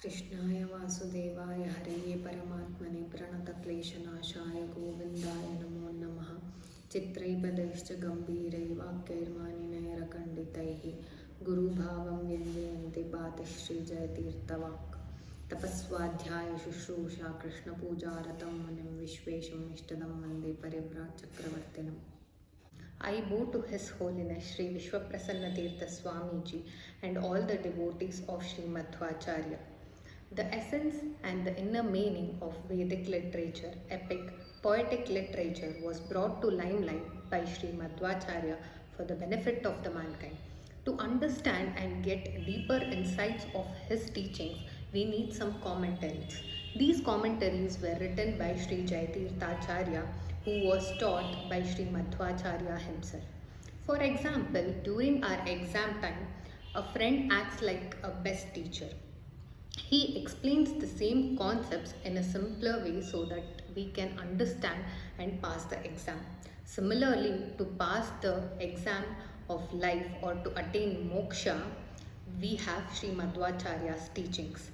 कृष्णाय वासुदेवाय हरये परमात्मने प्रणतक्लेशनाशाय गोविन्दाय नमो नमः। चित्रैपदैश्च गम्भीरैः वाक्यैर्मानिनैरखण्डितैः गुरुभावं व्यञ्जयन्ति पातः श्रीजयतीर्थवाक्। तपस्वाध्याय शुश्रूषा कृष्णपूजारतं मुनिं विश्वेशम् इष्टदं वन्दे परिव्राट्चक्रवर्तिनम्। I bow to His Holiness Sri Vishwaprasannatirtha Swamiji and all the devotees of Sri Madhvacharya. The essence and the inner meaning of Vedic literature, epic, poetic literature was brought to limelight by Sri Madhvacharya for the benefit of the mankind. To understand and get deeper insights of his teachings, we need some commentaries. These commentaries were written by Sri Jayateertaru, who was taught by Sri Madhvacharya himself. For example, during our exam time, a friend acts like a best teacher. He explains the same concepts in a simpler way so that we can understand and pass the exam. Similarly, to pass the exam of life or to attain moksha, we have Sri Madhvacharya's teachings.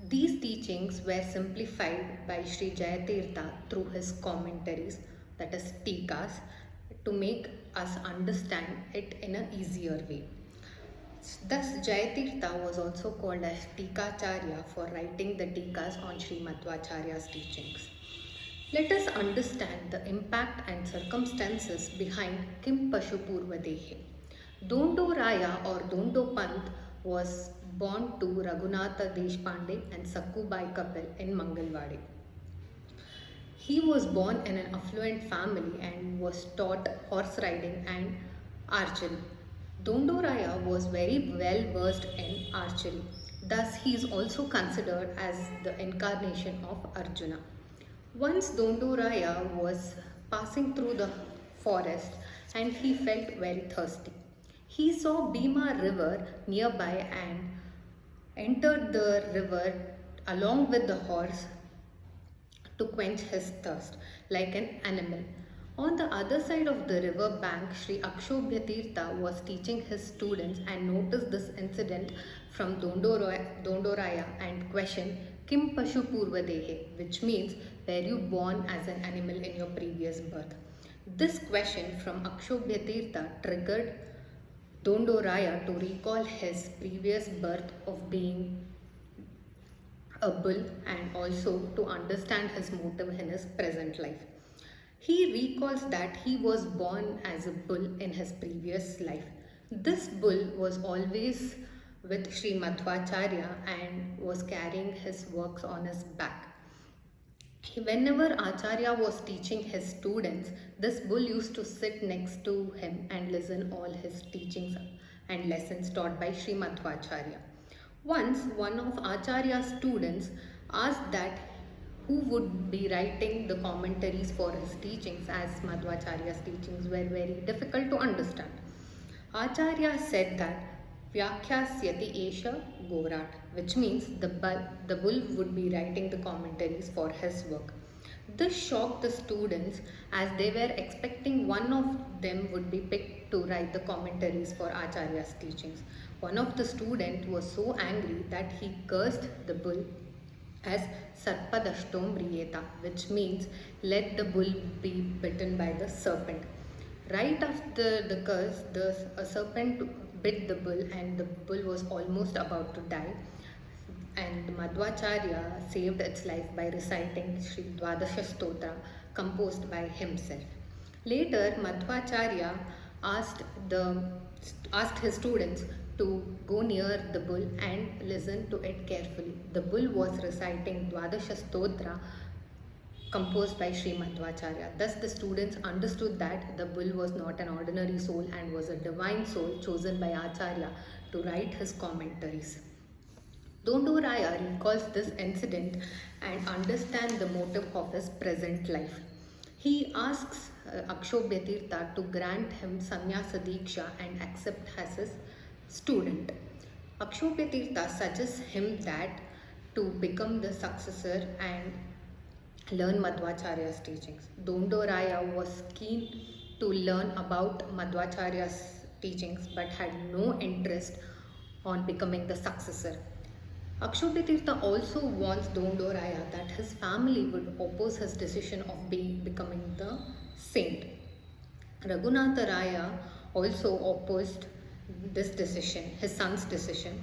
These teachings were simplified by Sri Jayatirtha through his commentaries, that is tikas, to make us understand it in an easier way. Thus, Jayatirtha was also called as Tikacharya for writing the tikas on Sri Madhvacharya's teachings. Let us understand the impact and circumstances behind Kim Pashupurvadehe. Dondo Raya or Dondo Pant was born to Raghunatha Deshpande and Sakkubai Kapil in Mangalwadi. He was born in an affluent family and was taught horse riding and archery. Dondo Raya was very well versed in archery. Thus, he is also considered as the incarnation of Arjuna. Once Dondo Raya was passing through the forest and he felt very thirsty. He saw Bhima river nearby and entered the river along with the horse to quench his thirst like an animal. On the other side of the river bank, Sri Akshobhyatirtha was teaching his students and noticed this incident from Dondoraya and questioned Kim Pashu Purvadehe, which means were you born as an animal in your previous birth? This question from Akshobhyatirtha triggered Dondoraya to recall his previous birth of being a bull and also to understand his motive in his present life. He recalls that he was born as a bull in his previous life. This bull was always with Sri Madhvacharya and was carrying his works on his back. Whenever Acharya was teaching his students, this bull used to sit next to him and listen all his teachings and lessons taught by Sri Madhvacharya. Once, one of Acharya's students asked that who would be writing the commentaries for his teachings, as Madhvacharya's teachings were very difficult to understand. Acharya said that Vyakyasyati Esha Gorat, which means the bull would be writing the commentaries for his work. This shocked the students as they were expecting one of them would be picked to write the commentaries for Acharya's teachings. One of the students was so angry that he cursed the bull as Sarpadashtom Briyeta, which means let the bull be bitten by the serpent. Right after the curse, a serpent bit the bull and the bull was almost about to die. And Madhvacharya saved its life by reciting Sri Dwadasha Stotra composed by himself. Later, Madhvacharya asked his students to go near the bull and listen to it carefully. The bull was reciting Dwadasha Stotra composed by Sri Madhvacharya. Thus, the students understood that the bull was not an ordinary soul and was a divine soul chosen by Acharya to write his commentaries. Dondo Raya recalls this incident and understands the motive of his present life. He asks Akshobhyatirtha to grant him Sannyasa Diksha and accept as his student. Akshobhyatirtha suggests him that to become the successor and learn Madhvacharya's teachings. Dondo Raya was keen to learn about Madhvacharya's teachings but had no interest on becoming the successor. Akshobhyatirtha also warns Dondoraya that his family would oppose his decision of becoming the saint. Raghunatha Raya also opposed this decision, his son's decision,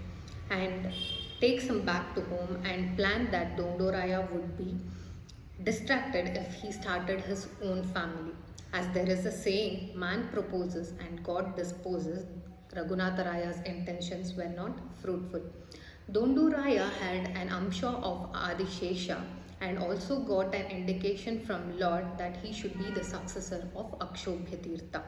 and takes him back to home and planned that Dondoraya would be distracted if he started his own family. As there is a saying, man proposes and God disposes, Raghunatha Raya's intentions were not fruitful. Dondu Raya had an amsha of Adishesha and also got an indication from Lord that he should be the successor of Akshobhyatirtha.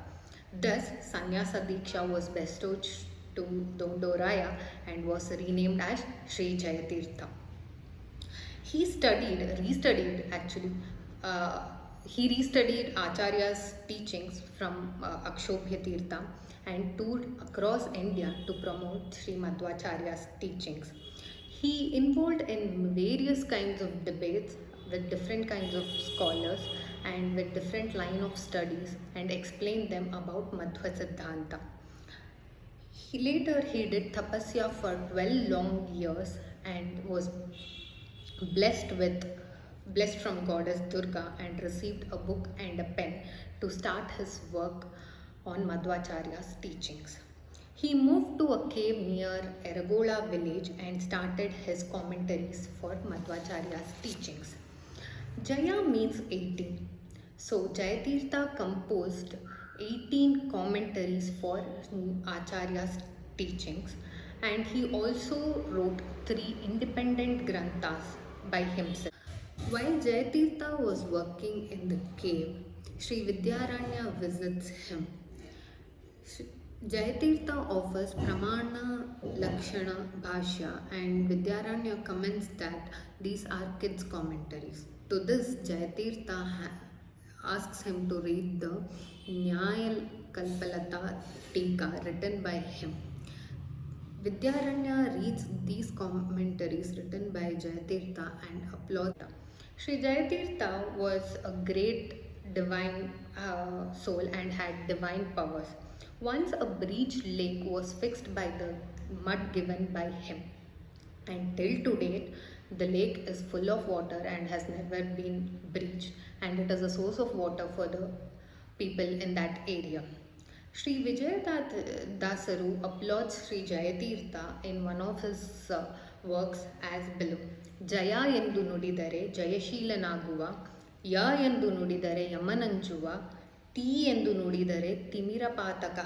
Thus, Sannyasa Diksha was bestowed to Dondu Raya and was renamed as Sri Jayatirtha. He restudied actually, uh, he restudied Acharya's teachings from Akshobhyatirtha and toured across India to promote Sri Madhvacharya's teachings. He involved in various kinds of debates with different kinds of scholars and with different line of studies and explained them about Madhva Siddhanta. Later he did tapasya for 12 long years and was blessed from goddess Durga and received a book and a pen to start his work on Madhvacharya's teachings. He moved to a cave near Eragola village and started his commentaries for Madhvacharya's teachings. Jaya means 18. So Jayatirtha composed 18 commentaries for Acharya's teachings, and he also wrote 3 independent granthas by himself. While Jayatirtha was working in the cave, Sri Vidyaranya visits him. Jayatirtha offers Pramana, Lakshana, Bhashya, and Vidyaranya comments that these are kids' commentaries. To this, Jayatirtha asks him to read the Nyaya Kalpalata Tika written by him. Vidyaranya reads these commentaries written by Jayatirtha and applauds. Sri Jayatirtha was a great divine soul and had divine powers. Once a breached lake was fixed by the mud given by him, and till to date the lake is full of water and has never been breached, and it is a source of water for the people in that area. Sri Vijayadasaru applauds Sri Jayatirtha in one of his works as below. Jaya endu nudidare Jayashilanaguva, Ya endu nudidare Yamananjuva, T endu nudidare Timirapataka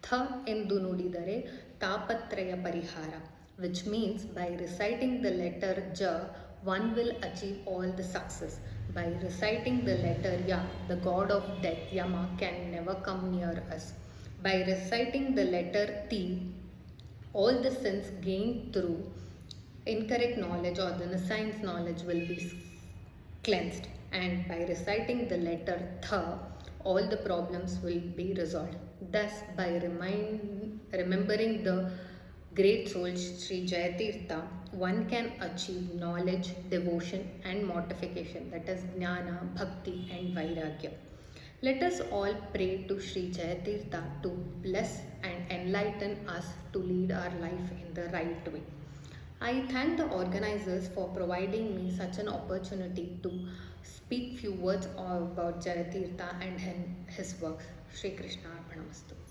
Tha endu nudidare Tapatraya Parihara, which means by reciting the letter Ja, one will achieve all the success. By reciting the letter Ya, the god of death Yama can never come near us. By reciting the letter Ti, all the sins gained through incorrect knowledge or the science knowledge will be cleansed. And by reciting the letter Tha, all the problems will be resolved. Thus, by remembering the great soul Sri Jayatirtha, one can achieve knowledge, devotion and mortification, that is Jnana, Bhakti and Vairagya. Let us all pray to Sri Jayatirtha to bless and enlighten us to lead our life in the right way. I thank the organizers for providing me such an opportunity to speak few words about Jayatirtha and his works. Shri Krishna Arpanamastu.